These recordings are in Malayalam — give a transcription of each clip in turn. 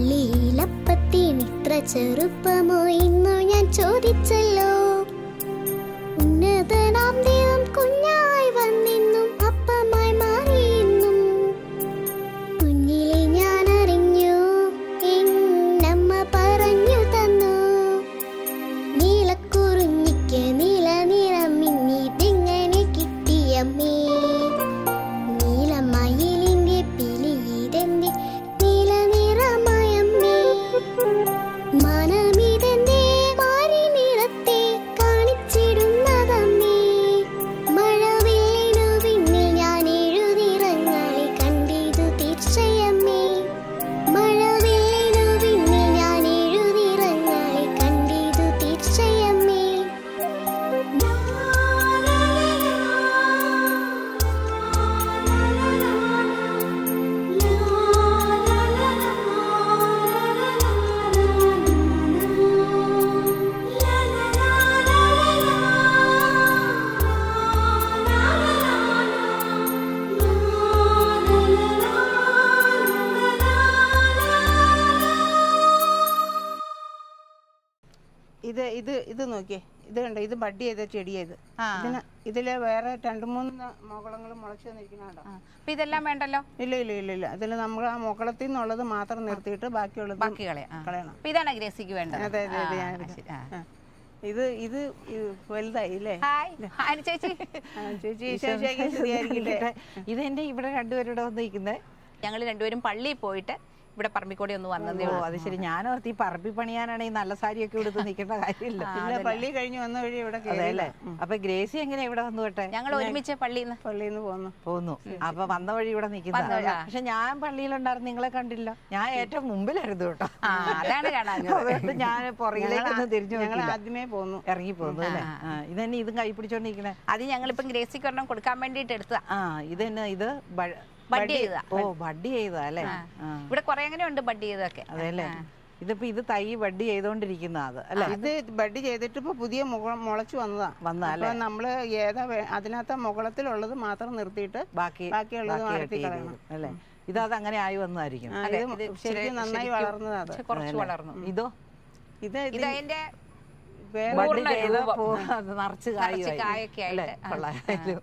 ഉള്ളിയിലപ്പത്തിന് ചെറുപ്പമോ ഇന്നു ഞാൻ ചോദിച്ചല്ലോ. ഉന്നതനാം ദൈവം കുഞ്ഞായി വന്നെന്നും അപ്പമായി മാറിയെന്നും കുഞ്ഞിലെ ഞാൻ അറിഞ്ഞു, എന്നമ്മ പറഞ്ഞു തന്നു. നീലക്കുറിഞ്ഞിക്ക് നീല നിറം മിന്നിതെങ്ങനെ കിട്ടിയമ്മേ? നീലമയിലിന്റെ പിലിയിതെന്റെ നീല നിറമയമ്മേ. മനമിതെന്റെ മാറി നിറത്തെ കാണിച്ചിടുന്നതമ്മേ. മഴവില്ലിനു പിന്നിൽ ഞാൻ എഴുതിറങ്ങളെ കണ്ടിതു തീർച്ചയമ്മേ. മഴവില്ലിനു പിന്നിൽ ഞാൻ എഴുതിറങ്ങളെ കണ്ടിതു തീർച്ചയമ്മേ. ഇത് നോക്കിയേ, ഇത് കണ്ടോ, ഇത് ബഡ് ചെയ്ത ചെടിയത്. ഇതില് വേറെ 2-3 മുകളങ്ങൾ മുളച്ചു വന്നിരിക്കുന്നുണ്ടോ? അപ്പൊ ഇതെല്ലാം വേണ്ടല്ലോ? ഇല്ല ഇല്ല ഇല്ല ഇല്ല, ഇതിൽ നമ്മൾ ആ മുകളത്തിൽ നിന്നുള്ളത് മാത്രം നിർത്തിയിട്ട് ബാക്കിയുള്ളത് കളയണം. ഇതാണ് ഗ്രേസിക്ക് വേണ്ടത്. അതെ അതെ അതെ. ഇത് വലുതായി അല്ലേ ചേച്ചി? ഇതെന്റെ ഇവിടെ രണ്ടുപേരുടെ വന്നിരിക്കുന്നത്. ഞങ്ങൾ രണ്ടുപേരും പള്ളിയിൽ പോയിട്ട് ഇവിടെ പറമ്പിക്കൂടെ ഒന്ന് വന്നതേ. അത് ശരി. ഞാനോർത്ത് ഈ പറമ്പി പണിയാനാണെങ്കിൽ നല്ല സാരിയൊക്കെ എടുത്ത് നിൽക്കേണ്ട കാര്യമില്ല. പള്ളി കഴിഞ്ഞ് വന്ന വഴി ഇവിടെ അതെയല്ലേ? അപ്പൊ ഗ്രേസി എങ്ങനെ ഇവിടെ വന്നു കേട്ടെ? ഞങ്ങൾ ഒരുമിച്ച് പള്ളിയിൽ നിന്ന് പോന്നു. അപ്പൊ വന്ന വഴി ഇവിടെ നിൽക്കുന്ന. പക്ഷെ ഞാൻ പള്ളിയിലുണ്ടായിരുന്നു, നിങ്ങളെ കണ്ടില്ല. ഞാൻ ഏറ്റവും മുമ്പിലായിരുന്നു കേട്ടോ. അതാണ് കാണാൻ. ഞാൻ പുറകിലേക്ക് തിരിഞ്ഞു ആദ്യമേ പോന്നു, ഇറങ്ങി പോന്നു അല്ലേ? ഇതന്നെ ഇതും കൈ പിടിച്ചോണ്ടിരിക്കണേ. അത് ഞങ്ങളിപ്പം ഗ്രേസിക്ക് ഒരെണ്ണം കൊടുക്കാൻ വേണ്ടിട്ട് എടുത്തതാ. ഇതന്നെ ഇത് ബഡ് ചെയ്തതാ. ബഡ് ചെയ്തതാ അല്ലേ? ഇവിടെ കുറെ അങ്ങനെ ഉണ്ട് ബഡ് ചെയ്തൊക്കെ. അതെല്ലേ? ഇതിപ്പോ ഇത് തൈ ബഡ് ചെയ്തോണ്ടിരിക്കുന്ന അത് അല്ലെ? ഇത് ബഡ് ചെയ്തിട്ട് ഇപ്പൊ പുതിയ മുളച്ചു വന്നതാ. നമ്മള് ഏതാ അതിനകത്ത് മുകളത്തിലുള്ളത് മാത്രം നിർത്തിയിട്ട് ബാക്കിയുള്ളത് അല്ലെ? ഇത് അങ്ങനെ ആയി വന്നതായിരിക്കും. ശരിക്കും നന്നായി വളർന്നതാ. കുറച്ച് വളർന്നു. ഇതോ ഇത് അതിന്റെ നിറച്ച് കായൊക്കെ ആയിട്ട്.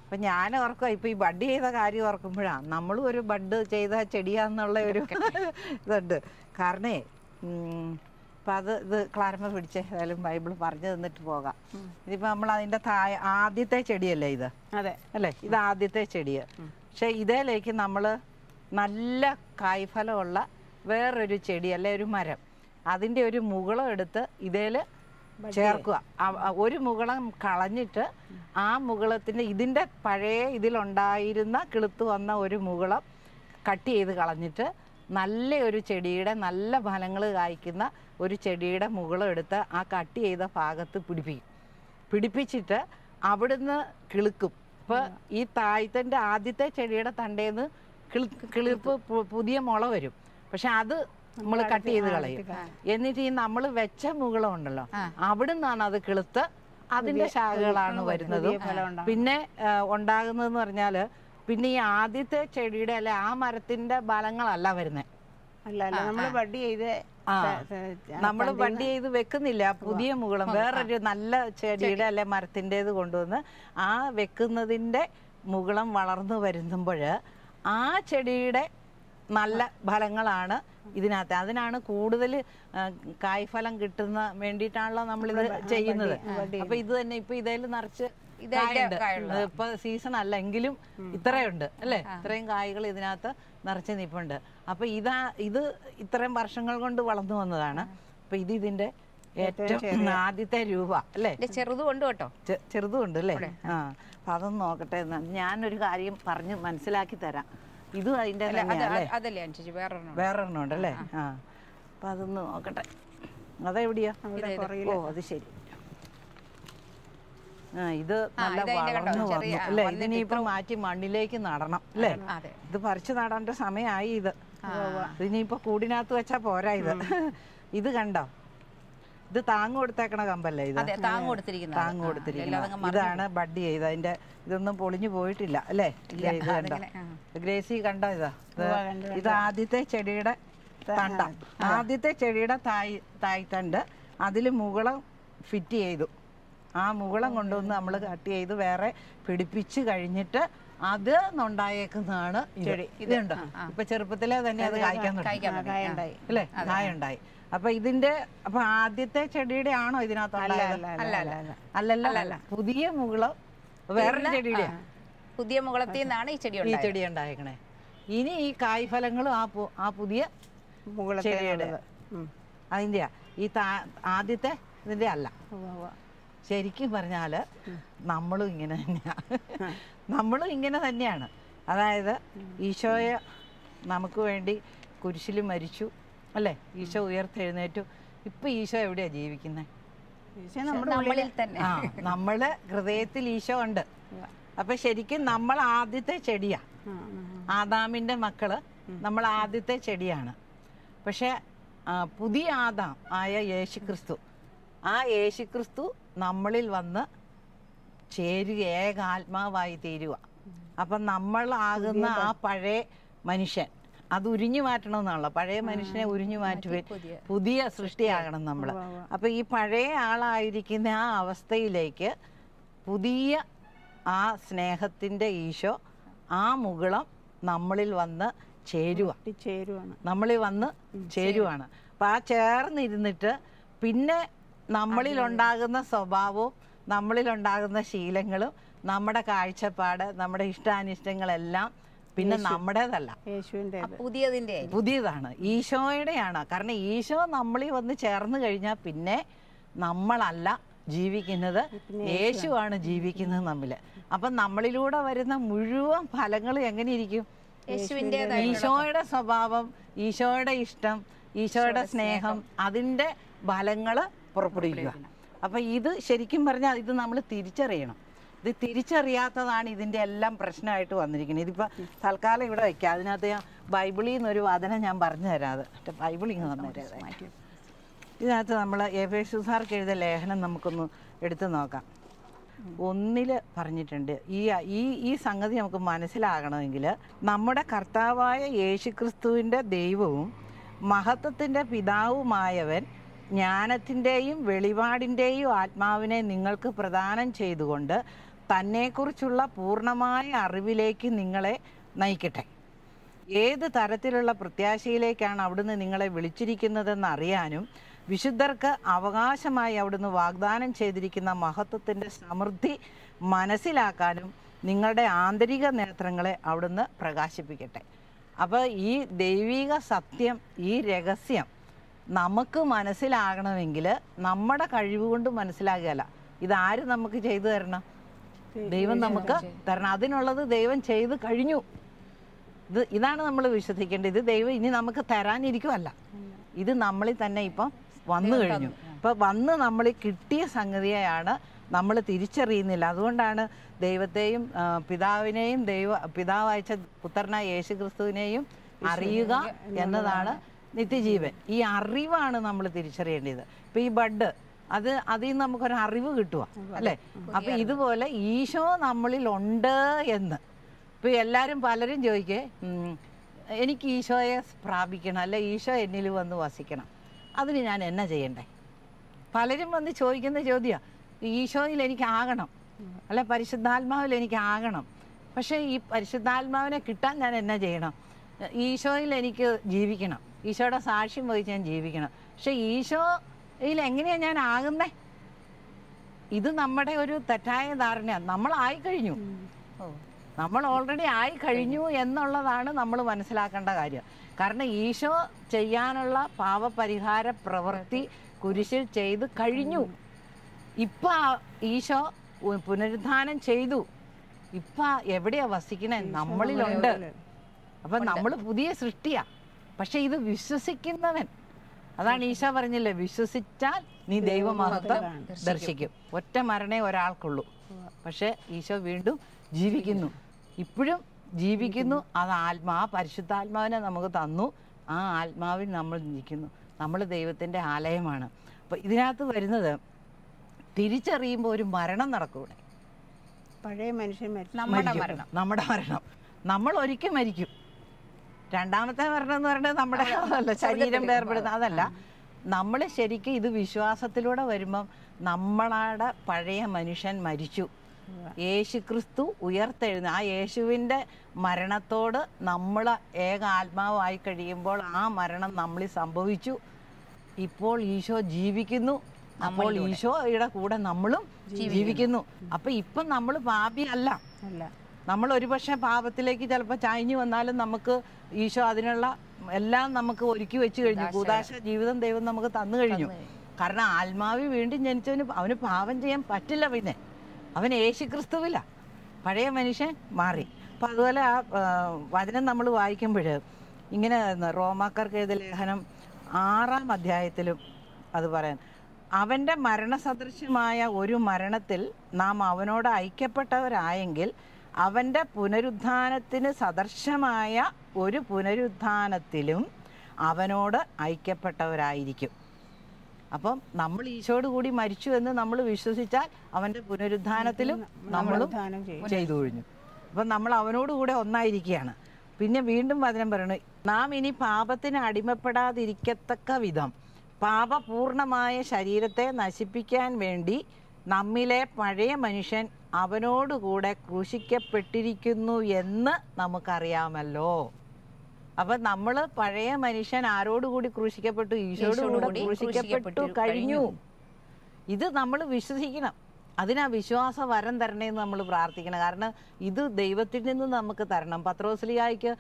അപ്പൊ ഞാൻ ഓർക്കുക ഇപ്പൊ ഈ ബഡ് ചെയ്ത കാര്യം ഓർക്കുമ്പോഴാണ് നമ്മളും ഒരു ബഡ് ചെയ്ത ചെടിയാന്നുള്ള ഒരു ഇതുണ്ട്. കാരണേ അപ്പൊ ഇത് ക്ലാരമ്മ പിടിച്ചേ, ഏതായാലും ബൈബിൾ പറഞ്ഞു തന്നിട്ട് പോകാം. ഇതിപ്പോ നമ്മൾ അതിന്റെ ആദ്യത്തെ ചെടിയല്ലേ ഇത്? അതെ അല്ലേ? ഇത് ആദ്യത്തെ ചെടിയ. പക്ഷെ ഇതിലേക്ക് നമ്മള് നല്ല കായ്ഫലമുള്ള വേറൊരു ചെടി അല്ലെ, ഒരു മരം, അതിന്റെ ഒരു മുകുളം എടുത്ത് ഇതേല് ചേർക്കുക. ഒരു മുകുളം കളഞ്ഞിട്ട് ആ മുകുളത്തിന്റെ ഇതിന്റെ പഴയ ഇതിലുണ്ടായിരുന്ന കിളുത്ത് വന്ന ഒരു മുകുളം കട്ട് ചെയ്ത് കളഞ്ഞിട്ട് നല്ല ഒരു ചെടിയുടെ നല്ല ഫലങ്ങൾ കായ്ക്കുന്ന ഒരു ചെടിയുടെ മുകുളം എടുത്ത് ആ കട്ട് ചെയ്ത ഭാഗത്ത് പിടിപ്പിച്ചിട്ട് അവിടുന്ന് കിളുക്കും. ഇപ്പൊ ഈ താഴത്തിന്റെ ആദ്യത്തെ ചെടിയുടെ തണ്ടേന്ന് കിളിപ്പ് പുതിയ മുള വരും. പക്ഷെ അത് നമ്മൾ കട്ട് ചെയ്ത് കളയും. എന്നിട്ട് ഈ നമ്മൾ വെച്ച മുകുളം ഉണ്ടല്ലോ, അവിടുന്നാണ് അത് കിളുത്ത് അതിന്റെ ശാഖകളാണ് വരുന്നത്. പിന്നെ ഉണ്ടാകുന്നതെന്ന് പറഞ്ഞാല് പിന്നെ ഈ ആദ്യത്തെ ചെടിയുടെ അല്ലെ ആ മരത്തിന്റെ ഫലങ്ങളല്ല വരുന്നത്. നമ്മള് ബഡ് ചെയ്ത് വെക്കുന്നില്ല. പുതിയ മുകുളം വേറൊരു നല്ല ചെടിയുടെ അല്ലെ മരത്തിൻ്റെത് കൊണ്ടുവന്ന് ആ വെക്കുന്നതിന്റെ മുകുളം വളർന്നു വരുമ്പോൾ ആ ചെടിയുടെ നല്ല ഫലങ്ങളാണ് ഇതിനകത്ത്. അതിനാണ് കൂടുതൽ കായ്ഫലം കിട്ടുന്ന വേണ്ടിയിട്ടാണല്ലോ നമ്മളിത് ചെയ്യുന്നത്. അപ്പൊ ഇത് തന്നെ ഇപ്പൊ ഇതേല് നിറച്ച് ഇപ്പൊ സീസൺ അല്ല എങ്കിലും ഇത്രയുണ്ട് അല്ലെ? ഇത്രയും കായ്കൾ ഇതിനകത്ത് നിറച്ച് നിപ്പുണ്ട്. അപ്പൊ ഇത് ഇത്രയും വർഷങ്ങൾ കൊണ്ട് വളർന്നു വന്നതാണ്. അപ്പൊ ഇതിന്റെ ഏറ്റവും ആദ്യത്തെ രൂപ അല്ലേ? ചെറുതുകൊണ്ട് കേട്ടോ, ചെറുതുണ്ട് അല്ലേ? അപ്പൊ അതൊന്ന് നോക്കട്ടെ. ഞാനൊരു കാര്യം പറഞ്ഞ് മനസ്സിലാക്കി തരാം. ഇതും അതിന്റെ വേറൊരെണ്ണം ഉണ്ടല്ലേ? അപ്പൊ അതൊന്ന് നോക്കട്ടെ. അതെവിടെയാ? ഓ അത് ശരി. ഇത് നല്ല വളർന്നു വന്നു അല്ലെ? ഇതിനിപ്പോ മാറ്റി മണ്ണിലേക്ക് നടണം അല്ലേ? ഇത് പറിച്ചു നടാൻ്റെ സമയമായി. ഇതിനിപ്പോ കൂടിനകത്ത് വെച്ചാ പോരാ. ഇത് കണ്ടോ? ഇത് താങ്ങ് കൊടുത്തേക്കണ കമ്പല്ലേ? ഇത് താങ്ങ് കൊടുത്തിരിക്കുന്ന ഇതാണ് ബഡ് ചെയ്ത്. അതിന്റെ ഇതൊന്നും പൊളിഞ്ഞു പോയിട്ടില്ല അല്ലേ? ഇത് കണ്ടോ? ഗ്രേസി കണ്ടോ? ഇത് ആദ്യത്തെ ചെടിയുടെ തണ്ട. ആദ്യത്തെ ചെടിയുടെ തായ്തണ്ട് അതിൽ മുകളം ഫിറ്റ് ചെയ്തു. ആ മുകളം കൊണ്ടുവന്ന് നമ്മൾ കട്ട് ചെയ്ത് വേറെ പിടിപ്പിച്ച് കഴിഞ്ഞിട്ട് അത് ഉണ്ടായേക്കുന്നതാണ് ചെടി. ഇതുണ്ട് ഇപ്പൊ ചെറുപ്പത്തിലെ തന്നെ അത് കായ്ക്കാൻ തുടങ്ങി അല്ലേ, കായുണ്ടായി. അപ്പൊ ഇതിന്റെ ആദ്യത്തെ ചെടിയുടെ ആണോ ഇതിനകത്ത്? അല്ലല്ല, പുതിയ മുകളം വേറൊരു ചെടിയുടെ, പുതിയ മുകളത്തിൽ നിന്നാണ് ഈ ചെടി ഉണ്ടായേക്കണേ. ഇനി ഈ കായ്ഫലങ്ങളും ആ പുതിയ ചെടിയുടെ അതിന്റെ ഈ ആദ്യത്തെ ഇതിന്റെ അല്ല. ശരിക്കും പറഞ്ഞാല് നമ്മളും ഇങ്ങനെ തന്നെയാണ്. അതായത് ഈശോയെ നമുക്ക് വേണ്ടി കുരിശിൽ മരിച്ചു അല്ലേ, ഈശോ ഉയർത്തെഴുന്നേറ്റു. ഇപ്പൊ ഈശോ എവിടെയാ ജീവിക്കുന്നത്? നമ്മള് ഹൃദയത്തിൽ ഈശോ ഉണ്ട്. അപ്പൊ ശരിക്കും നമ്മൾ ആദ്യത്തെ ചെടിയാ, ആദാമിന്റെ മക്കള് നമ്മൾ ആദ്യത്തെ ചെടിയാണ്. പക്ഷെ പുതിയ ആദാം ആയ യേശുക്രിസ്തു, ആ യേശുക്രിസ്തു നമ്മളിൽ വന്ന് ചേരുക, ഏക ആത്മാവായി തീരുക. അപ്പൊ നമ്മളാകുന്ന ആ പഴയ മനുഷ്യൻ അത് ഉരിഞ്ഞു മാറ്റണമെന്നാണല്ലോ. പഴയ മനുഷ്യനെ ഉരിഞ്ഞു മാറ്റുവാൻ പുതിയ സൃഷ്ടിയാകണം നമ്മള്. അപ്പൊ ഈ പഴയ ആളായിരിക്കുന്ന ആ അവസ്ഥയിലേക്ക് പുതിയ ആ സ്നേഹത്തിന്റെ ഈശോ ആ മുകളം നമ്മളിൽ വന്ന് നമ്മളിൽ വന്ന് ചേരുവാണ്. അപ്പൊ ആ ചേർന്നിരുന്നിട്ട് പിന്നെ നമ്മളിൽ ഉണ്ടാകുന്ന സ്വഭാവവും നമ്മളിലുണ്ടാകുന്ന ശീലങ്ങളും നമ്മുടെ കാഴ്ചപ്പാട് നമ്മുടെ ഇഷ്ടാനിഷ്ടങ്ങളെല്ലാം പിന്നെ നമ്മുടേതല്ല, പുതിയതാണ്, ഈശോയുടെയാണ്. കാരണം ഈശോ നമ്മളിൽ വന്ന് ചേർന്ന് കഴിഞ്ഞാൽ പിന്നെ നമ്മളല്ല ജീവിക്കുന്നത്, യേശുവാണ് ജീവിക്കുന്നത് നമ്മില്. അപ്പൊ നമ്മളിലൂടെ വരുന്ന മുഴുവൻ ഫലങ്ങളും എങ്ങനെ ഇരിക്കും? ഈശോയുടെ സ്വഭാവം, ഈശോയുടെ ഇഷ്ടം, ഈശോയുടെ സ്നേഹം, അതിന്റെ ഫലങ്ങള് പുറപ്പെടുവിക്കുക. അപ്പൊ ഇത് ശരിക്കും പറഞ്ഞാൽ ഇത് നമ്മൾ തിരിച്ചറിയണം. ഇത് തിരിച്ചറിയാത്തതാണ് ഇതിന്റെ എല്ലാം പ്രശ്നമായിട്ട് വന്നിരിക്കുന്നത്. ഇതിപ്പോ തൽക്കാലം ഇവിടെ വെക്കാം. അതിനകത്ത് ഞാൻ ബൈബിളിൽ നിന്നൊരു വചനം ഞാൻ പറഞ്ഞു തരാം. അത് ബൈബിളിൽ നിന്ന് തന്നേരാം. ഇതിനകത്ത് നമ്മൾ എഫേസ്യർക്കാർക്ക് എഴുതിയ ലേഖനം നമുക്കൊന്ന് എടുത്തു നോക്കാം. 1 പറഞ്ഞിട്ടുണ്ട്. ഈ സംഗതി നമുക്ക് മനസ്സിലാകണമെങ്കിൽ നമ്മുടെ കർത്താവായ യേശുക്രിസ്തുവിൻ്റെ ദൈവവും മഹത്വത്തിൻ്റെ പിതാവുമായവൻ ജ്ഞാനത്തിൻ്റെയും വെളിപാടിൻ്റെയും ആത്മാവിനെ നിങ്ങൾക്ക് പ്രദാനം ചെയ്തുകൊണ്ട് തന്നെക്കുറിച്ചുള്ള പൂർണ്ണമായ അറിവിലേക്ക് നിങ്ങളെ നയിക്കട്ടെ. ഏത് തരത്തിലുള്ള പ്രത്യാശയിലേക്കാണ് അവിടുന്ന് നിങ്ങളെ വിളിച്ചിരിക്കുന്നതെന്ന് അറിയാനും വിശുദ്ധർക്ക് അവകാശമായി അവിടുന്ന് വാഗ്ദാനം ചെയ്തിരിക്കുന്ന മഹത്വത്തിൻ്റെ സമൃദ്ധി മനസ്സിലാക്കാനും നിങ്ങളുടെ ആന്തരിക നേത്രങ്ങളെ അവിടുന്ന് പ്രകാശിപ്പിക്കട്ടെ. അപ്പോൾ ഈ ദൈവിക സത്യം, ഈ രഹസ്യം നമുക്ക് മനസ്സിലാകണമെങ്കിൽ നമ്മുടെ കഴിവ് കൊണ്ട് മനസ്സിലാകുകയല്ല. ഇതാര് നമുക്ക് ചെയ്തു തരണം? ദൈവം നമുക്ക് തരണം. അതിനുള്ളത് ദൈവം ചെയ്ത് കഴിഞ്ഞു. ഇതാണ് നമ്മൾ വിശ്വസിക്കേണ്ടത്. ഇത് ദൈവം ഇനി നമുക്ക് തരാനിരിക്കുമല്ല, ഇത് നമ്മളിൽ തന്നെ ഇപ്പം വന്നു കഴിഞ്ഞു. ഇപ്പം വന്ന് നമ്മൾ കിട്ടിയ സംഗതിയെയാണ് നമ്മൾ തിരിച്ചറിയുന്നില്ല. അതുകൊണ്ടാണ് ദൈവത്തെയും പിതാവിനെയും പിതാവയച്ച പുത്രനായ യേശുക്രിസ്തുവിനെയും അറിയുക എന്നതാണ് നിത്യജീവൻ. ഈ അറിവാണ് നമ്മൾ തിരിച്ചറിയേണ്ടത്. ഇപ്പം ഈ ബഡ് അതിൽ നിന്ന് നമുക്കൊരു അറിവ് കിട്ടുക അല്ലേ. അപ്പം ഇതുപോലെ ഈശോ നമ്മളിൽ ഉണ്ട് എന്ന് ഇപ്പം പലരും ചോദിക്കേ, എനിക്ക് ഈശോയെ പ്രാപിക്കണം, അല്ലെ ഈശോ എന്നിൽ വന്ന് വസിക്കണം, അതിന് ഞാൻ എന്നാ ചെയ്യണ്ടേ? പലരും വന്ന് ചോദിക്കുന്ന ചോദ്യമാണ്. ഈശോയിൽ എനിക്ക് ആകണം, അല്ലെ പരിശുദ്ധാത്മാവിൽ എനിക്ക് ആകണം. പക്ഷേ ഈ പരിശുദ്ധാത്മാവിനെ കിട്ടാൻ ഞാൻ എന്നാ ചെയ്യണം? ഈശോയിൽ എനിക്ക് ജീവിക്കണം, ഈശോയുടെ സാക്ഷ്യം വഹിച്ച് ഞാൻ ജീവിക്കണം. പക്ഷെ ഈശോയിൽ എങ്ങനെയാണ് ഞാൻ ആകുന്നേ? ഇത് നമ്മുടെ ഒരു തെറ്റായ ധാരണയാണ്. നമ്മളായിക്കഴിഞ്ഞു, നമ്മൾ ഓൾറെഡി ആയി കഴിഞ്ഞു എന്നുള്ളതാണ് നമ്മൾ മനസ്സിലാക്കേണ്ട കാര്യം. കാരണം ഈശോ ചെയ്യാനുള്ള പാപപരിഹാര പ്രവൃത്തി കുരിശിൽ ചെയ്ത് കഴിഞ്ഞു. ഇപ്പം ഈശോ പുനരുദ്ധാനം ചെയ്തു. ഇപ്പം എവിടെയാ വസിക്കണേ? നമ്മളിലുണ്ട്. അപ്പം നമ്മൾ പുതിയ സൃഷ്ടിയാ. പക്ഷെ ഇത് വിശ്വസിക്കുന്നവൻ, അതാണ് ഈശോ പറഞ്ഞില്ലേ, വിശ്വസിച്ചാൽ നീ ദൈവമഹത്വം ദർശിക്കും. ഒറ്റ മരണേ ഒരാൾക്കുള്ളൂ. പക്ഷെ ഈശോ വീണ്ടും ജീവിക്കുന്നു, ഇപ്പോഴും ജീവിക്കുന്നു. അത് ആ പരിശുദ്ധാത്മാവിനെ നമുക്ക് തന്നു. ആ ആത്മാവിൽ നമ്മൾ ഇരിക്കുന്നു. നമ്മൾ ദൈവത്തിൻ്റെ ആലയമാണ്. അപ്പം ഇതിനകത്ത് വരുന്നത് തിരിച്ചറിയുമ്പോൾ ഒരു മരണം നടക്കൂടെ? പഴയ മനുഷ്യൻ നമ്മുടെ മരണം. നമ്മൾ ഒരിക്കൽ മരിക്കും. രണ്ടാമത്തെ മരണം എന്ന് പറയുന്നത് നമ്മുടെ അതല്ല, ശരീരം വേർപെടുന്ന അതല്ല. നമ്മൾ ശരിക്കും ഇത് വിശ്വാസത്തിലൂടെ വരുമ്പം നമ്മളുടെ പഴയ മനുഷ്യൻ മരിച്ചു, യേശു ക്രിസ്തു ഉയർത്തെഴുന്ന ആ യേശുവിൻ്റെ മരണത്തോട് നമ്മൾ ഏക ആത്മാവായി കഴിയുമ്പോൾ ആ മരണം നമ്മളിൽ സംഭവിച്ചു. ഇപ്പോൾ ഈശോ ജീവിക്കുന്നു, അപ്പോൾ ഈശോയുടെ കൂടെ നമ്മളും ജീവിക്കുന്നു. അപ്പൊ ഇപ്പം നമ്മൾ പാപിയല്ല. നമ്മൾ ഒരുപക്ഷെ പാപത്തിലേക്ക് ചിലപ്പോൾ ചായഞ്ഞു വന്നാലും നമുക്ക് ഈശോ അതിനുള്ള എല്ലാം നമുക്ക് ഒരുക്കി വെച്ച് കഴിഞ്ഞു. കൂദാശ ജീവിതം ദൈവം നമുക്ക് തന്നു കഴിഞ്ഞു. കാരണം ആത്മാവി വീണ്ടും ജനിച്ചവന് അവന് പാപം ചെയ്യാൻ പറ്റില്ല. പിന്നെ അവൻ യേശു ക്രിസ്തുവില്ല, പഴയ മനുഷ്യൻ മാറി. അപ്പം അതുപോലെ ആ വചനം നമ്മൾ വായിക്കുമ്പോൾ ഇങ്ങനെ റോമാക്കാർക്ക് എഴുതിയ ലേഖനം 6-ാം അധ്യായത്തിലും അത് പറയാൻ, അവൻ്റെ മരണസദൃശ്യമായ ഒരു മരണത്തിൽ നാം അവനോട് ഐക്യപ്പെട്ടവരായെങ്കിൽ അവൻ്റെ പുനരുത്ഥാനത്തിന് സദൃശമായ ഒരു പുനരുത്ഥാനത്തിലും അവനോട് ഐക്യപ്പെട്ടവരായിരിക്കും. അപ്പം നമ്മൾ ഈശോയോട് കൂടി മരിച്ചു എന്ന് നമ്മൾ വിശ്വസിച്ചാൽ അവൻ്റെ പുനരുത്ഥാനത്തിലും നമ്മളും ചെയ്തു കഴിഞ്ഞു. അപ്പം നമ്മൾ അവനോട് കൂടെ ഒന്നായിരിക്കുകയാണ്. പിന്നെ വീണ്ടും വചനം പറയുന്നു, നാം ഇനി പാപത്തിന് അടിമപ്പെടാതിരിക്കത്തക്ക വിധം പാപപൂർണമായ ശരീരത്തെ നശിപ്പിക്കാൻ വേണ്ടി നമ്മിലെ പഴയ മനുഷ്യൻ അവനോടുകൂടെ ക്രൂശിക്കപ്പെട്ടിരിക്കുന്നു എന്ന് നമുക്കറിയാമല്ലോ. അപ്പൊ നമ്മൾ പഴയ മനുഷ്യൻ ആരോടുകൂടി ക്രൂശിക്കപ്പെട്ടു? ഈശോയോടുകൂടെ ക്രൂശിക്കപ്പെട്ടു കഴിഞ്ഞു. ഇത് നമ്മൾ വിശ്വസിക്കണം. അതിനാ വിശ്വാസ വരം തരണേന്ന് നമ്മൾ പ്രാർത്ഥിക്കണം. കാരണം ഇത് ദൈവത്തിൽ നിന്ന് നമുക്ക് തരണം. പത്രോസ്ലിയായിക്ക്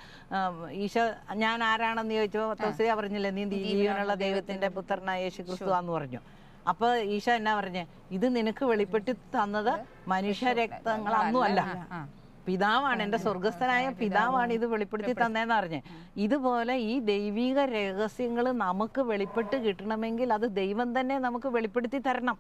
ഈശോ ഞാൻ ആരാണെന്ന് ചോദിച്ചപ്പോൾ പത്രോസ്ലിയ പറഞ്ഞില്ലേ, നീ ജീവനുള്ള ദൈവത്തിന്റെ പുത്രനായ യേശു ക്രിസ്തുവാന്ന് പറഞ്ഞു. അപ്പൊ ഈശോ എന്നാ പറഞ്ഞേ, ഇത് നിനക്ക് വെളിപ്പെട്ടി തന്നത് മനുഷ്യരക്തങ്ങളൊന്നും അല്ല, പിതാവാണ്, എൻ്റെ സ്വർഗസ്ഥനായ പിതാവാണ് ഇത് വെളിപ്പെടുത്തി തന്നേന്ന് പറഞ്ഞേ. ഇതുപോലെ ഈ ദൈവിക രഹസ്യങ്ങൾ നമുക്ക് വെളിപ്പെട്ട് കിട്ടണമെങ്കിൽ അത് ദൈവം തന്നെ നമുക്ക് വെളിപ്പെടുത്തി തരണം.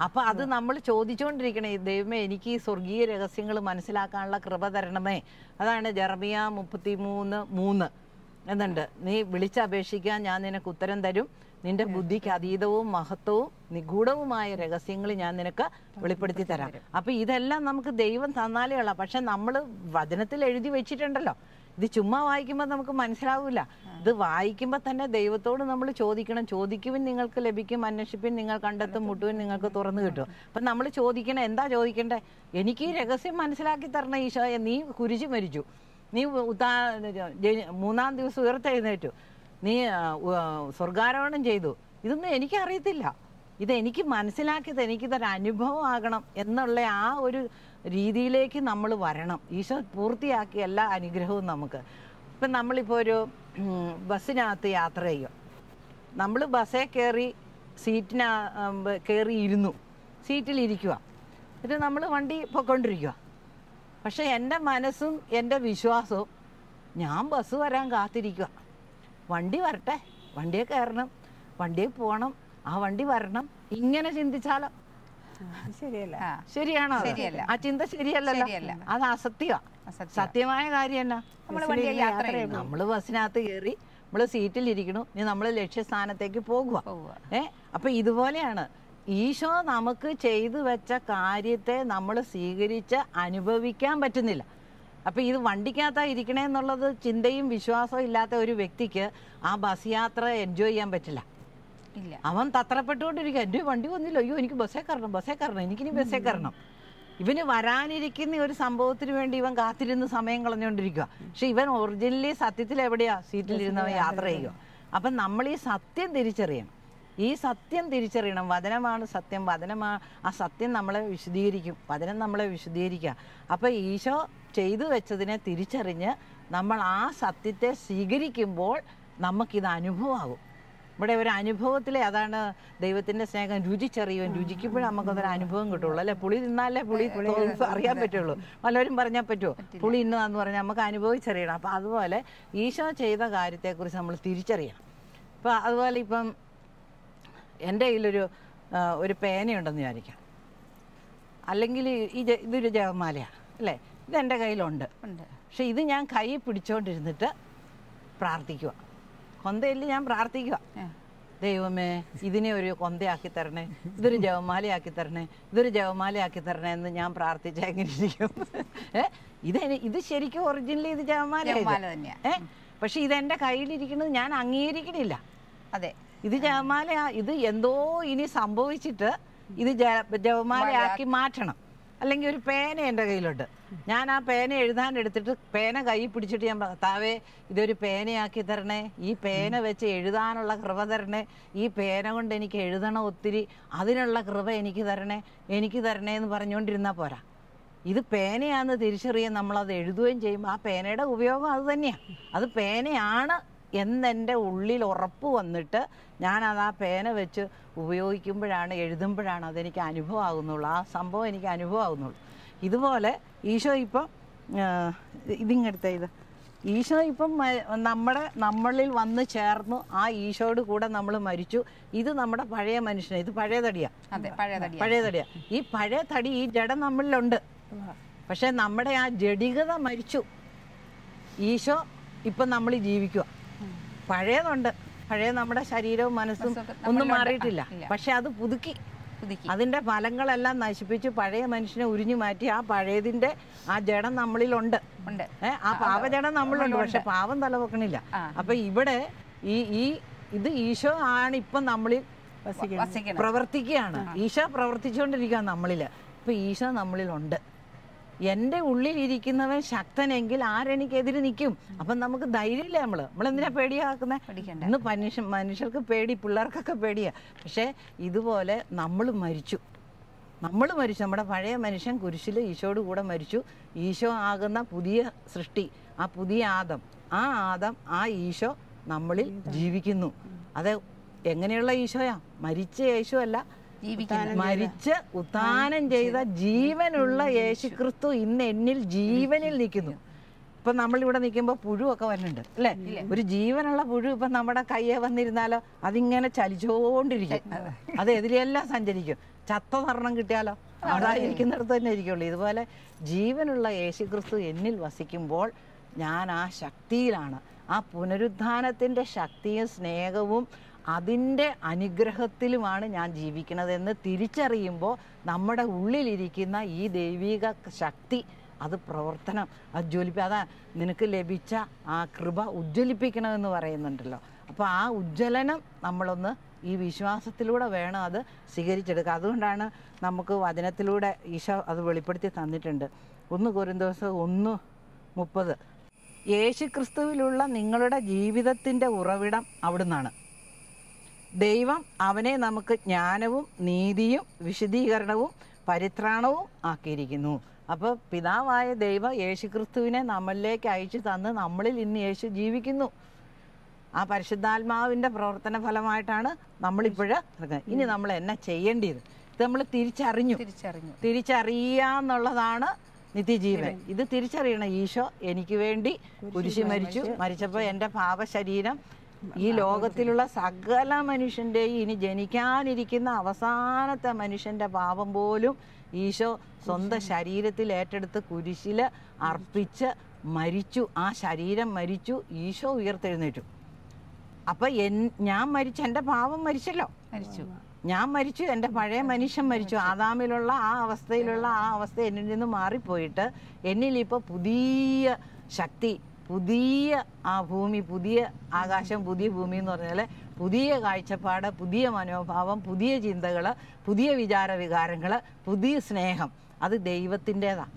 അപ്പൊ അത് നമ്മൾ ചോദിച്ചുകൊണ്ടിരിക്കണേ, ദൈവമേ എനിക്ക് ഈ സ്വർഗീയ രഹസ്യങ്ങൾ മനസ്സിലാക്കാനുള്ള കൃപ തരണമേ. അതാണ് ജെറമിയ 33:3 എന്നുണ്ട്, നീ വിളിച്ചപേക്ഷിക്കാൻ ഞാൻ നിനക്ക് ഉത്തരം തരും, നിന്റെ ബുദ്ധിക്ക് അതീതവും മഹത്വവും നിഗൂഢവുമായ രഹസ്യങ്ങൾ ഞാൻ നിനക്ക് വെളിപ്പെടുത്തി തരാം. അപ്പൊ ഇതെല്ലാം നമുക്ക് ദൈവം തന്നാലേ ഉള്ള. പക്ഷെ നമ്മൾ വചനത്തിൽ എഴുതി വെച്ചിട്ടുണ്ടല്ലോ, ഇത് ചുമ്മാ വായിക്കുമ്പോൾ നമുക്ക് മനസ്സിലാവില്ല. ഇത് വായിക്കുമ്പോൾ തന്നെ ദൈവത്തോട് നമ്മൾ ചോദിക്കണം. ചോദിക്കുവിൻ നിങ്ങൾക്ക് ലഭിക്കും, അന്വേഷിപ്പിൻ നിങ്ങൾ കണ്ടെത്തും, മുട്ടുവിൻ നിങ്ങൾക്ക് തുറന്നു കിട്ടും. അപ്പം നമ്മൾ ചോദിക്കണം, എന്താ ചോദിക്കണ്ടേ? എനിക്ക് ഈ രഹസ്യം മനസ്സിലാക്കി തരണം ഈശോയെ. നീ കുരിശ് മരിച്ചു, നീ 3-ാം ദിവസം ഉയർത്തെഴുന്നേറ്റു, നീ സ്വർഗാരോഹണം ചെയ്തു, ഇതൊന്നും എനിക്കറിയത്തില്ല. ഇതെനിക്ക് മനസ്സിലാക്കിയത് എനിക്കിതൊരു അനുഭവം ആകണം എന്നുള്ള ആ ഒരു രീതിയിലേക്ക് നമ്മൾ വരണം. ഈശോ പൂർത്തിയാക്കി എല്ലാ അനുഗ്രഹവും നമുക്ക്. ഇപ്പം നമ്മളിപ്പോൾ ഒരു ബസ്സിനകത്ത് യാത്ര ചെയ്യുക, നമ്മൾ ബസ്സിൽ കയറി കയറി ഇരുന്നു, സീറ്റിലിരിക്കുക, ഇത് നമ്മൾ വണ്ടി പൊയ്ക്കൊണ്ടിരിക്കുക. പക്ഷെ എൻ്റെ മനസ്സും എൻ്റെ വിശ്വാസവും ഞാൻ ബസ് വരാൻ കാത്തിരിക്കുക. വണ്ടി വരട്ടെ, വണ്ടിയെ കയറണം, വണ്ടിയിൽ പോകണം, ആ വണ്ടി വരണം, ഇങ്ങനെ ചിന്തിച്ചാലോ? ശരിയല്ല. ശരിയാണോ? ആ ചിന്ത ശരിയല്ലല്ലോ, അത് അസത്യമാണ്. സത്യമായ കാര്യം എന്നാ, നമ്മള് ബസ്സിനകത്ത് കയറി നമ്മള് സീറ്റിലിരിക്കണു, ഇനി നമ്മള് ലക്ഷ്യസ്ഥാനത്തേക്ക് പോകുക. അപ്പൊ ഇതുപോലെയാണ് ഈശോ നമുക്ക് ചെയ്തു വെച്ച കാര്യത്തെ നമ്മൾ സ്വീകരിച്ച് അനുഭവിക്കാൻ പറ്റുന്നില്ല. അപ്പൊ ഇത് വണ്ടിക്കകത്താ ഇരിക്കണേ എന്നുള്ളത് ചിന്തയും വിശ്വാസവും ഇല്ലാത്ത ഒരു വ്യക്തിക്ക് ആ ബസ് യാത്ര എൻജോയ് ചെയ്യാൻ പറ്റില്ല. അവൻ തത്രപ്പെട്ടുകൊണ്ടിരിക്കുക, എൻ്റെ വണ്ടി വന്നില്ല, അയ്യോ എനിക്ക് ബസ്സേ കയറണം, എനിക്കിനി ബസ്സേ കയറണം. ഇവന് വരാനിരിക്കുന്ന ഒരു സംഭവത്തിന് വേണ്ടി ഇവൻ കാത്തിരുന്ന് സമയം കളഞ്ഞുകൊണ്ടിരിക്കുക. പക്ഷെ ഇവൻ ഒറിജിനലി സത്യത്തിൽ എവിടെയാ? സീറ്റിലിരുന്നവൻ യാത്ര ചെയ്യുക. അപ്പം നമ്മൾ ഈ സത്യം തിരിച്ചറിയണം. ഈ സത്യം തിരിച്ചറിയണം. വചനമാണ് സത്യം, ആ സത്യം നമ്മളെ വിശദീകരിക്കും, വചനം നമ്മളെ വിശദീകരിക്കുക. അപ്പം ഈശോ ചെയ്തു വെച്ചതിനെ തിരിച്ചറിഞ്ഞ് നമ്മൾ ആ സത്യത്തെ സ്വീകരിക്കുമ്പോൾ നമുക്കിത് അനുഭവമാകും. ഇവിടെ ഒരു അനുഭവത്തിലെ അതാണ് ദൈവത്തിൻ്റെ സ്നേഹം. രുചിച്ചറിയുവാൻ, രുചിക്കുമ്പോഴേ നമുക്കതൊരു അനുഭവം കിട്ടുള്ളൂ അല്ലേ? പുളി തിന്നാലേ പുളി അറിയാൻ പറ്റുള്ളൂ. വല്ലവരും പറഞ്ഞാൽ പറ്റുമോ പുളി ഇന്നതാന്ന് പറഞ്ഞാൽ? നമുക്ക് അനുഭവിച്ചറിയണം. അപ്പം അതുപോലെ ഈശോ ചെയ്ത കാര്യത്തെക്കുറിച്ച് നമ്മൾ തിരിച്ചറിയണം. ഇപ്പം അതുപോലെ ഇപ്പം എൻ്റെ കയ്യിലൊരു പേനയുണ്ടെന്ന് വിചാരിക്കാം, അല്ലെങ്കിൽ ഇതൊരു ജപമാലയാണ് അല്ലേ, ഇതെൻ്റെ കയ്യിലുണ്ട്. പക്ഷെ ഇത് ഞാൻ കൈ പിടിച്ചോണ്ടിരുന്നിട്ട് പ്രാർത്ഥിക്കുക, കൊന്തയിൽ ഞാൻ പ്രാർത്ഥിക്കുക, ദൈവമേ ഇതിനെ ഒരു കൊന്തയാക്കി തരണേ, ഇതൊരു ജപമാലയാക്കി തരണേ, ഇതൊരു ജപമാലയാക്കി തരണേ എന്ന് ഞാൻ പ്രാർത്ഥിച്ചാൽ എങ്ങനെ ഇരിക്കും? ഇത് ശരിക്കും ഒറിജിനലി ഇത് ജപമാല. പക്ഷെ ഇതെൻ്റെ കയ്യിലിരിക്കുന്നത് ഞാൻ അംഗീകരിക്കണില്ല. അതെ, ഇത് ജപമാല, ഇത് എന്തോ ഇനി സംഭവിച്ചിട്ട് ഇത് ജപമാലയാക്കി മാറ്റണം. അല്ലെങ്കിൽ ഒരു പേന എൻ്റെ കയ്യിലുണ്ട്, ഞാൻ ആ പേന എഴുതാൻ എടുത്തിട്ട് പേന കൈ പിടിച്ചിട്ട് ഞാൻ താവേ ഇതൊരു പേനയാക്കി തരണേ, ഈ പേന വെച്ച് എഴുതാനുള്ള കൃപ തരണേ, ഈ പേന കൊണ്ട് എനിക്ക് എഴുതണം ഒത്തിരി, അതിനുള്ള കൃപ എനിക്ക് തരണേ എന്ന് പറഞ്ഞുകൊണ്ടിരുന്നാൽ പോരാ. ഇത് പേനയാണെന്ന് തിരിച്ചറിയാൻ നമ്മളത് എഴുതുകയും ചെയ്യുമ്പോൾ ആ പേനയുടെ ഉപയോഗം അത് തന്നെയാണ്. അത് പേനയാണ് എന്നെൻ്റെ ഉള്ളിൽ ഉറപ്പ് വന്നിട്ട് ഞാനത് ആ പേന വെച്ച് ഉപയോഗിക്കുമ്പോഴാണ്, എഴുതുമ്പോഴാണ് അതെനിക്ക് അനുഭവമാകുന്നുള്ളൂ, ആ സംഭവം എനിക്ക് അനുഭവമാകുന്നുള്ളൂ. ഇതുപോലെ ഈശോ ഇപ്പം ഇതിങ്ങടുത്ത ഇത് ഈശോ ഇപ്പം നമ്മളിൽ വന്ന് ചേർന്നു, ആ ഈശോയോട് കൂടെ നമ്മൾ മരിച്ചു. ഇത് നമ്മുടെ പഴയ മനുഷ്യനെ, ഇത് പഴയ തടിയാ. ഈ പഴയ തടി, ഈ ജഡം നമ്മളിലുണ്ട്. പക്ഷെ നമ്മുടെ ആ ജഡികത മരിച്ചു. ഈശോ ഇപ്പം നമ്മൾ ജീവിക്കുക. പഴയതുണ്ട്, പഴയ നമ്മുടെ ശരീരവും മനസ്സും ഒന്നും മാറിയിട്ടില്ല. പക്ഷെ അത് പുതുക്കി അതിന്റെ ഫലങ്ങളെല്ലാം നശിപ്പിച്ച് പഴയ മനുഷ്യനെ ഉരിഞ്ഞു മാറ്റി ആ പഴയതിന്റെ ആ ജഡം നമ്മളിലുണ്ട്. ആ പാവജടം നമ്മളുണ്ട്, പക്ഷെ പാവം തലവെക്കണില്ല. അപ്പൊ ഇവിടെ ഇത് ഈശോ ആണ് ഇപ്പൊ നമ്മളിൽ പ്രവർത്തിക്കുകയാണ്. ഈശോ പ്രവർത്തിച്ചുകൊണ്ടിരിക്കുക നമ്മളില്. ഇപ്പൊ ഈശോ നമ്മളിലുണ്ട്. എൻ്റെ ഉള്ളിലിരിക്കുന്നവൻ ശക്തനെങ്കിൽ ആരെനിക്കെതിരെ നിൽക്കും? അപ്പം നമുക്ക് ധൈര്യമില്ല. നമ്മളെന്തിനാ പേടിയാക്കുന്നത്? ഇന്ന് മനുഷ്യർക്ക് പേടി, പിള്ളേർക്കൊക്കെ പേടിയാ. പക്ഷേ ഇതുപോലെ നമ്മൾ മരിച്ചു. നമ്മുടെ പഴയ മനുഷ്യൻ കുരിശിൽ ഈശോയോട് കൂടെ മരിച്ചു. ഈശോ ആകുന്ന പുതിയ സൃഷ്ടി, ആ പുതിയ ആദം, ആ ഈശോ നമ്മളിൽ ജീവിക്കുന്നു. അത് എങ്ങനെയുള്ള ഈശോയാ? മരിച്ച യേശു അല്ല, മരിച്ച് ഉത്ഥാനം ചെയ്ത ജീവനുള്ള യേശുക്രിസ്തു ഇന്ന് എന്നിൽ ജീവനിൽ നിൽക്കുന്നു. ഇപ്പൊ നമ്മളിവിടെ നിൽക്കുമ്പോൾ പുഴുവൊക്കെ വരുന്നുണ്ട് അല്ലേ? ഒരു ജീവനുള്ള പുഴു ഇപ്പൊ നമ്മുടെ കയ്യെ വന്നിരുന്നാലോ അതിങ്ങനെ ചലിച്ചോണ്ടിരിക്കും, അത് എതിരെല്ലാം സഞ്ചരിക്കും. ചത്ത തരണം കിട്ടിയാലോ അതായിരിക്കുന്നിടത്ത് തന്നെ ഇരിക്കുള്ളൂ. ഇതുപോലെ ജീവനുള്ള യേശുക്രിസ്തു എന്നിൽ വസിക്കുമ്പോൾ ഞാൻ ആ ശക്തിയിലാണ്, ആ പുനരുത്ഥാനത്തിന്റെ ശക്തിയും സ്നേഹവും അതിൻ്റെ അനുഗ്രഹത്തിലുമാണ് ഞാൻ ജീവിക്കണതെന്ന് തിരിച്ചറിയുമ്പോൾ നമ്മുടെ ഉള്ളിലിരിക്കുന്ന ഈ ദൈവിക ശക്തി അത് പ്രവർത്തനം അതാ നിനക്ക് ലഭിച്ച ആ കൃപ ഉജ്ജ്വലിപ്പിക്കണമെന്ന് പറയുന്നുണ്ടല്ലോ. അപ്പോൾ ആ ഉജ്ജ്വലനം നമ്മളൊന്ന് ഈ വിശ്വാസത്തിലൂടെ വേണം അത് സ്വീകരിച്ചെടുക്കുക. അതുകൊണ്ടാണ് നമുക്ക് വചനത്തിലൂടെ ഈശോ അത് വെളിപ്പെടുത്തി തന്നിട്ടുണ്ട്. 1 കൊരിന്തോസ് 1:30 യേശുക്രിസ്തുവിലുള്ള നിങ്ങളുടെ ജീവിതത്തിൻ്റെ ഉറവിടം അവിടുന്നാണ്. ദൈവം അവനെ നമുക്ക് ജ്ഞാനവും നീതിയും വിശദീകരണവും പരിത്രാണവും ആക്കിയിരിക്കുന്നു. അപ്പോൾ പിതാവായ ദൈവം യേശുക്രിസ്തുവിനെ നമ്മളിലേക്ക് അയച്ചു തന്ന് നമ്മളിൽ ഇന്ന് യേശു ജീവിക്കുന്നു. ആ പരിശുദ്ധാത്മാവിൻ്റെ പ്രവർത്തന ഫലമായിട്ടാണ് നമ്മളിപ്പോഴ് ഇനി നമ്മൾ എന്നാ ചെയ്യേണ്ടത്? ഇത് നമ്മൾ തിരിച്ചറിയാന്നുള്ളതാണ് നിത്യജീവൻ. ഇത് തിരിച്ചറിയണം. ഈശോ എനിക്ക് വേണ്ടി കുരിശി മരിച്ചപ്പോൾ എൻ്റെ പാപശരീരം ഈ ലോകത്തിലുള്ള സകല മനുഷ്യൻ്റെയും ഇനി ജനിക്കാനിരിക്കുന്ന അവസാനത്തെ മനുഷ്യൻ്റെ പാപം പോലും ഈശോ സ്വന്തം ശരീരത്തിൽ ഏറ്റെടുത്ത് കുരിശിൽ അർപ്പിച്ച് മരിച്ചു. ആ ശരീരം മരിച്ചു, ഈശോ ഉയർത്തെഴുന്നേറ്റു. അപ്പം ഞാൻ മരിച്ചു, എൻ്റെ പാപം മരിച്ചല്ലോ, ഞാൻ മരിച്ചു, എൻ്റെ പഴയ മനുഷ്യൻ മരിച്ചു. ആദാമിലുള്ള ആ അവസ്ഥ എന്നിൽ നിന്ന് മാറിപ്പോയിട്ട് എന്നിലിപ്പോൾ പുതിയ ശക്തി, പുതിയ ആ ഭൂമി, പുതിയ ആകാശം, പുതിയ ഭൂമി എന്ന് പറഞ്ഞാൽ പുതിയ കാഴ്ചപ്പാട്, പുതിയ മനോഭാവം, പുതിയ ചിന്തകൾ, പുതിയ വികാരങ്ങൾ, പുതിയ സ്നേഹം, അത് ദൈവത്തിൻ്റെതാണ്.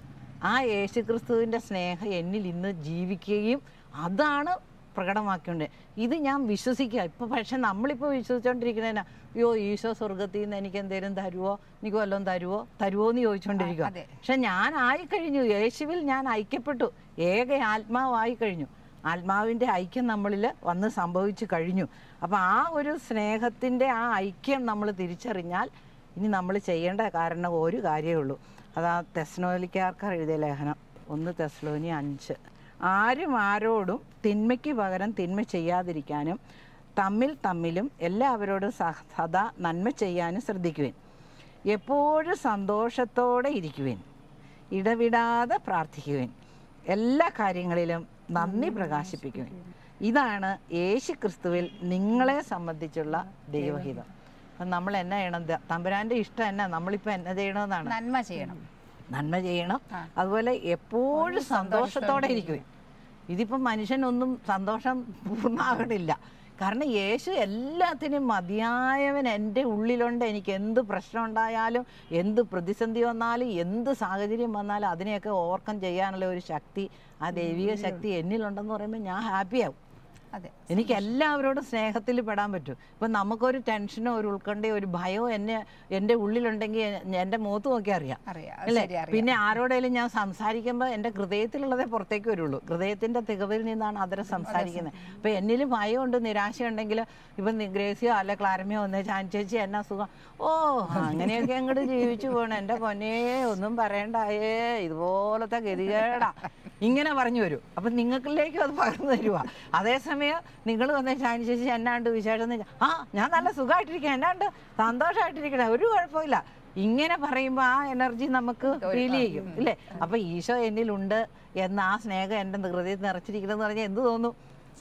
ആ യേശുക്രിസ്തുവിൻ്റെ സ്നേഹം എന്നിൽ ഇന്ന് ജീവിക്കുകയും അതാണ് പ്രകടമാക്കിയുണ്ട്. ഇത് ഞാൻ വിശ്വസിക്കുക. ഇപ്പോൾ പക്ഷെ നമ്മളിപ്പോൾ വിശ്വസിച്ചുകൊണ്ടിരിക്കുന്നതിനാ, അയ്യോ ഈശോ സ്വർഗത്തിൽ നിന്ന് എനിക്ക് എന്തെങ്കിലും തരുമോ, എനിക്ക് വല്ലതും തരുമോ എന്ന് ചോദിച്ചുകൊണ്ടിരിക്കുക. പക്ഷെ ഞാൻ ആയിക്കഴിഞ്ഞു, യേശുവിൽ ഞാൻ ഐക്യപ്പെട്ടു, ഏക ആത്മാവായി കഴിഞ്ഞു. ആത്മാവിൻ്റെ ഐക്യം നമ്മളിൽ വന്ന് സംഭവിച്ചു കഴിഞ്ഞു. അപ്പം ആ ഒരു സ്നേഹത്തിൻ്റെ ആ ഐക്യം നമ്മൾ തിരിച്ചറിഞ്ഞാൽ ഇനി നമ്മൾ ചെയ്യേണ്ട ഒരു കാര്യമേ ഉള്ളൂ. അതാ തെസ്സലോനിക്കർക്ക് എഴുതിയ ലേഖനം 1 തെസ്സലോനി 5. ആരും ആരോടും തിന്മയ്ക്ക് പകരം തിന്മ ചെയ്യാതിരിക്കാനും തമ്മിലും എല്ലാവരോടും സദാ നന്മ ചെയ്യാനും ശ്രദ്ധിക്കുവിൻ. എപ്പോഴും സന്തോഷത്തോടെ ഇരിക്കുവിൻ, ഇടവിടാതെ പ്രാർത്ഥിക്കുവിൻ, എല്ലാ കാര്യങ്ങളിലും നന്ദി പ്രകാശിപ്പിക്കുവിൻ. ഇതാണ് യേശുക്രിസ്തുവിൽ നിങ്ങളെ സംബന്ധിച്ചുള്ള ദൈവഹിതം. അപ്പം നമ്മൾ എന്നാ ചെയ്യണം? തമ്പുരാൻ്റെ ഇഷ്ടം എന്നാ? നമ്മളിപ്പോൾ എന്നാ ചെയ്യണമെന്നാണ്? നന്മ ചെയ്യണം. അതുപോലെ എപ്പോഴും സന്തോഷത്തോടെ ഇരിക്കുവിൻ. ഇതിപ്പം മനുഷ്യനൊന്നും സന്തോഷം പൂർണ്ണമാകണില്ല. കാരണം യേശു എല്ലാത്തിനും മതിയായവൻ എൻ്റെ ഉള്ളിലുണ്ട്. എനിക്ക് എന്ത് പ്രശ്നം ഉണ്ടായാലും, എന്ത് പ്രതിസന്ധി വന്നാലും, എന്ത് സാഹചര്യം വന്നാലും അതിനെയൊക്കെ ഓവർകം ചെയ്യാനുള്ള ഒരു ശക്തി, ആ ദൈവിക ശക്തി എന്നിലുണ്ടെന്ന് പറയുമ്പോൾ ഞാൻ ഹാപ്പിയാവും. അതെ, എനിക്ക് എല്ലാവരോടും സ്നേഹത്തിൽ പെടാൻ പറ്റും. ഇപ്പം നമുക്കൊരു ടെൻഷനോ ഒരു ഉത്കണ്ഠയോ ഒരു ഭയമോ എൻ്റെ ഉള്ളിലുണ്ടെങ്കിൽ എൻ്റെ മുഖത്ത് നോക്കി അറിയാം അല്ലേ. പിന്നെ ആരോടെങ്കിലും ഞാൻ സംസാരിക്കുമ്പോൾ എൻ്റെ ഹൃദയത്തിലുള്ളതേ പുറത്തേക്ക് വരുള്ളൂ. ഹൃദയത്തിൻ്റെ തികവിൽ നിന്നാണ് അതിനെ സംസാരിക്കുന്നത്. അപ്പം എന്നിൽ ഭയമുണ്ട്, നിരാശയുണ്ടെങ്കിൽ ഇപ്പം ഗ്രേസിയോ അല്ലെ ക്ലാരമയോ ഒന്ന് ചേച്ചി എന്നാ സുഖം, ഓ അങ്ങനെയൊക്കെ അങ്ങോട്ട് ജീവിച്ചു പോകണം, എൻ്റെ പൊന്നേ ഒന്നും പറയണ്ടായേ, ഇതുപോലത്തെ ഗതികേടാ, ഇങ്ങനെ പറഞ്ഞു വരും. അപ്പം നിങ്ങൾക്കിലേക്കും അത് പകർന്നു തരുക. അതേസമയം നിങ്ങൾ വന്നേ ഷാനി ചേച്ചി എന്നാണ്ട് വിശേഷം, ആ ഞാൻ നല്ല സുഖമായിട്ടിരിക്കണം, എന്നാണ്ട് സന്തോഷമായിട്ടിരിക്കണേ, ഒരു കുഴപ്പമില്ല, ഇങ്ങനെ പറയുമ്പോൾ ആ എനർജി നമുക്ക് ഫീൽ ചെയ്യും ഇല്ലേ. അപ്പം ഈശോ എന്നിലുണ്ട് എന്ന ആ സ്നേഹം എൻ്റെ ഹൃദയത്തിൽ നിറച്ചിരിക്കണമെന്ന് പറഞ്ഞാൽ എന്ത് തോന്നും?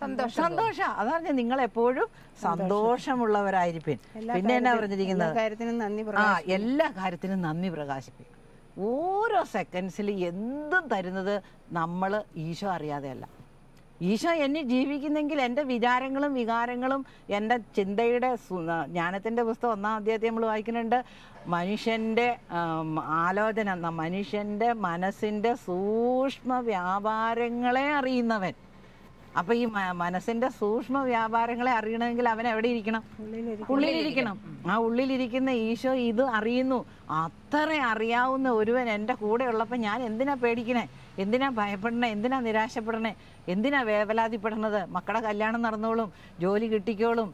സന്തോഷം. അതാണ് നിങ്ങൾ എപ്പോഴും സന്തോഷമുള്ളവരായിരിക്കും. പിന്നെ എന്നാ പറഞ്ഞിരിക്കുന്നത്? എല്ലാ കാര്യത്തിനും നന്ദി പ്രകാശിപ്പിക്കും. ഓരോ സെക്കൻഡ്സിൽ എന്തും തരുന്നത് നമ്മൾ ഈശോ അറിയാതെയല്ല. ഈശോ എന്നിൽ ജീവിക്കുന്നെങ്കിൽ എൻ്റെ വിചാരങ്ങളും വികാരങ്ങളും എൻ്റെ ചിന്തയുടെ ജ്ഞാനത്തിൻ്റെ പുസ്തകം 1-ാം അധ്യായത്തിൽ നമ്മൾ വായിക്കുന്നുണ്ട്. മനുഷ്യൻ്റെ ആലോചന, മനുഷ്യൻ്റെ മനസ്സിൻ്റെ സൂക്ഷ്മ വ്യാപാരങ്ങളെ അറിയുന്നവൻ. അപ്പം ഈ മനസ്സിൻ്റെ സൂക്ഷ്മ വ്യാപാരങ്ങളെ അറിയണമെങ്കിൽ അവൻ എവിടെ ഇരിക്കണം? ഉള്ളിലിരിക്കണം. ആ ഉള്ളിലിരിക്കുന്ന ഈശോ ഇത് അറിയുന്നു. അത്ര അറിയാവുന്ന ഒരുവൻ എൻ്റെ കൂടെ ഉള്ളപ്പോൾ ഞാൻ എന്തിനാ പേടിക്കണേ, എന്തിനാ ഭയപ്പെടണേ, എന്തിനാ നിരാശപ്പെടണേ, എന്തിനാ വേവലാതിപ്പെടണത്? മക്കളുടെ കല്യാണം നടന്നോളും, ജോലി കിട്ടിക്കോളും,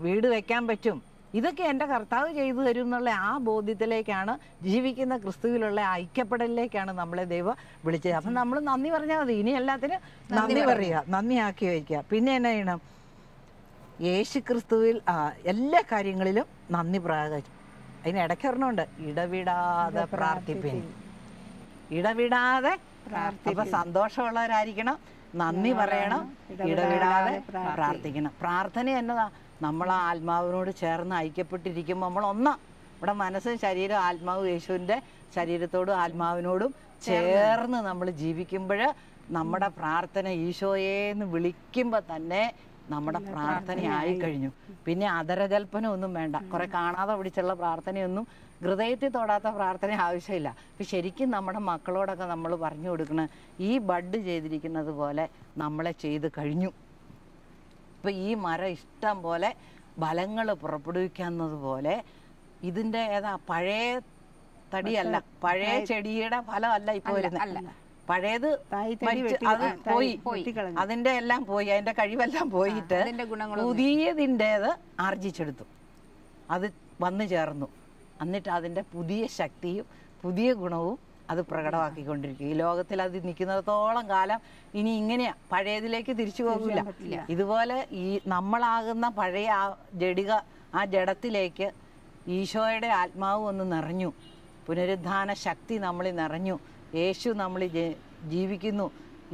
വീട് വെക്കാൻ പറ്റും, ഇതൊക്കെ എൻ്റെ കർത്താവ് ചെയ്തു തരും എന്നുള്ള ആ ബോധ്യത്തിലേക്കാണ്, ജീവിക്കുന്ന ക്രിസ്തുവിലുള്ള ഐക്യപ്പെടലിലേക്കാണ് നമ്മളെ ദൈവം വിളിച്ചത്. അപ്പം നമ്മൾ നന്ദി പറഞ്ഞാൽ മതി. ഇനി എല്ലാത്തിനും നന്ദി പറയുക, നന്ദി ആക്കി വയ്ക്കുക. പിന്നെ എന്നാ ചെയ്യണം? യേശു ക്രിസ്തുവിൽ എല്ലാ കാര്യങ്ങളിലും നന്ദി പ്രകാശിക്കും. അതിന് ഇടയ്ക്ക് ഒരെണ്ണമുണ്ട്, ഇടവിടാതെ പ്രാർത്ഥിപ്പിൻ. ഇടവിടാതെ അപ്പൊ സന്തോഷമുള്ളവരായിരിക്കണം, നന്ദി പറയണം, ഇടവിടാതെ പ്രാർത്ഥിക്കണം. പ്രാർത്ഥന എന്നതാ? നമ്മൾ ആ ആത്മാവിനോട് ചേർന്ന് ഐക്യപ്പെട്ടിരിക്കുമ്പോൾ നമ്മൾ ഇവിടെ മനസ്സും ശരീരം ആത്മാവും യേശുവിൻ്റെ ശരീരത്തോടും ആത്മാവിനോടും ചേർന്ന് നമ്മൾ ജീവിക്കുമ്പോൾ നമ്മുടെ പ്രാർത്ഥന ഈശോയേന്ന് വിളിക്കുമ്പോൾ തന്നെ നമ്മുടെ പ്രാർത്ഥനയായി കഴിഞ്ഞു. പിന്നെ അതരകൽപ്പന ഒന്നും വേണ്ട. കുറെ കാണാതെ പിടിച്ചുള്ള പ്രാർത്ഥനയൊന്നും, ഹൃദയത്തിൽ തൊടാത്ത പ്രാർത്ഥന ആവശ്യമില്ല. അപ്പം ശരിക്കും നമ്മുടെ മക്കളോടൊക്കെ നമ്മൾ പറഞ്ഞു കൊടുക്കണം, ഈ ബഡ് ചെയ്തിരിക്കുന്നത് പോലെ നമ്മളെ ചെയ്ത് കഴിഞ്ഞു. ഇപ്പം ഈ മരം ഇഷ്ടം പോലെ ഫലങ്ങൾ പുറപ്പെടുവിക്കുന്നത് പോലെ ഇതിൻ്റെ പഴയ തടിയല്ല, പഴയ ചെടിയുടെ ഫലമല്ല ഇപ്പോൾ വരുന്നത്. പഴയത് അത് പോയി, അതിൻ്റെ എല്ലാം പോയി, അതിൻ്റെ കഴിവെല്ലാം പോയിട്ട് പുതിയതിൻ്റേത് ആർജിച്ചെടുത്തു, അത് വന്നു ചേർന്നു. എന്നിട്ട് അതിൻ്റെ പുതിയ ശക്തിയും പുതിയ ഗുണവും അത് പ്രകടമാക്കിക്കൊണ്ടിരിക്കും. ഈ ലോകത്തിൽ അത് നിൽക്കുന്നിടത്തോളം കാലം ഇനി ഇങ്ങനെയാ, പഴയതിലേക്ക് തിരിച്ചു പോകില്ല. ഇതുപോലെ ഈ നമ്മളാകുന്ന പഴയ ആ ജഡിക, ആ ജഡത്തിലേക്ക് ഈശോയുടെ ആത്മാവ് ഒന്ന് നിറഞ്ഞു, പുനരുദ്ധാന ശക്തി നമ്മളിൽ നിറഞ്ഞു, യേശു നമ്മളിൽ ജീവിക്കുന്നു.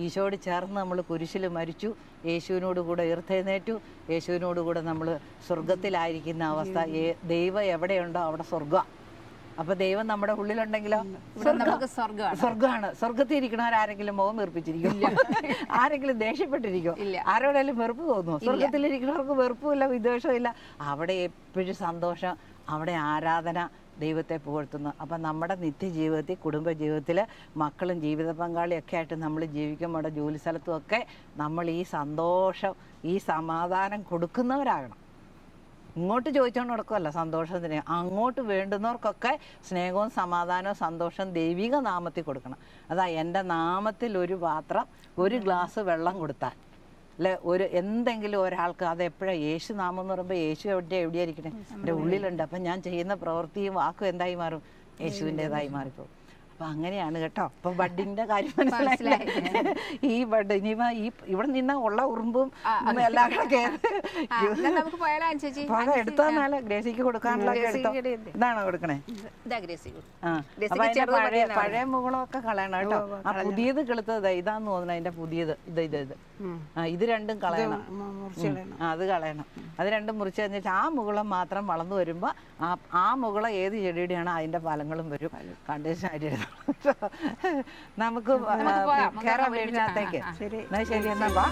ഈശോയോട് ചേർന്ന് നമ്മൾ കുരിശിൽ മരിച്ചു, യേശുവിനോട് കൂടെ ഉയർത്തെഴുന്നേറ്റു, യേശുവിനോട് കൂടെ നമ്മൾ സ്വർഗത്തിലായിരിക്കുന്ന അവസ്ഥ. ദൈവം എവിടെയുണ്ടോ അവിടെ സ്വർഗ്ഗം. അപ്പൊ ദൈവം നമ്മുടെ ഉള്ളിലുണ്ടെങ്കിലോ സ്വർഗ്ഗമാണ്. സ്വർഗത്തിൽ ഇരിക്കണവരാരെങ്കിലും മുഖം വെറുപ്പിച്ചിരിക്കും, ആരെങ്കിലും ദേഷ്യപ്പെട്ടിരിക്കും, ആരോടെങ്കിലും വെറുപ്പ് തോന്നുമോ? സ്വർഗത്തിലിരിക്കുന്നവർക്ക് വെറുപ്പുമില്ല, വിദ്വേഷവും ഇല്ല. അവിടെ എപ്പോഴും സന്തോഷം, അവിടെ ആരാധന, ദൈവത്തെ പുകഴ്ത്തുന്നു. അപ്പം നമ്മുടെ നിത്യജീവിതത്തിൽ, കുടുംബജീവിതത്തിൽ, മക്കളും ജീവിത പങ്കാളിയൊക്കെ ആയിട്ട് നമ്മൾ ജീവിക്കുമ്പോൾ ജോലി സ്ഥലത്തുമൊക്കെ നമ്മൾ ഈ സന്തോഷം, ഈ സമാധാനം കൊടുക്കുന്നവരാകണം. ഇങ്ങോട്ട് ചോദിച്ചുകൊണ്ട് നടക്കുമല്ല സന്തോഷത്തിന്, അങ്ങോട്ട് വേണ്ടുന്നവർക്കൊക്കെ സ്നേഹവും സമാധാനവും സന്തോഷം ദൈവിക നാമത്തിൽ കൊടുക്കണം. അതാ എൻ്റെ നാമത്തിൽ ഒരു പാത്രം, ഒരു ഗ്ലാസ് വെള്ളം കൊടുത്താൽ അല്ലെ, ഒരു എന്തെങ്കിലും ഒരാൾക്ക്, അത് എപ്പോഴാണ് യേശു നാമം എന്ന് പറയുമ്പോൾ യേശു എവിടെയായിരിക്കണേ? എൻ്റെ ഉള്ളിലുണ്ട്. അപ്പം ഞാൻ ചെയ്യുന്ന പ്രവൃത്തിയും വാക്കും എന്തായി മാറും? യേശുവിൻ്റെതായി മാറിപ്പോകും. അപ്പം അങ്ങനെയാണ് കേട്ടോ. അപ്പം ബഡിൻ്റെ കാര്യം മനസ്സിലായി. ഈ ബഡ് ഇനിയിപ്പോ ഇവിടെ നിന്ന് ഉള്ള ഉറുമ്പും എല്ലാം കൂടെ എടുത്താൽ ഗ്രേസിക്ക് കൊടുക്കാനുള്ള ഇതാണോ കൊടുക്കണേ? പഴയ മുകളൊക്കെ കളയണം കേട്ടോ. ആ പുതിയത് കിളുത്തത് ഇതാന്ന് തോന്നുന്നു, അതിന്റെ പുതിയത് ഇത് രണ്ടും കളയണം. അത് കളയണം. അത് രണ്ടും മുറിച്ച് കഴിഞ്ഞിട്ട് ആ മുകളം മാത്രം വളർന്നു വരുമ്പോ ആ മുകളം ഏത് ചെടിയുടെയാണോ അതിന്റെ ഫലങ്ങളും വരും. കണ്ടീഷൻ ആയിട്ട് നമുക്ക് കയറാം വീടിനകത്തേക്ക്. ശരി എന്നാ ശരി എന്നാ വാ.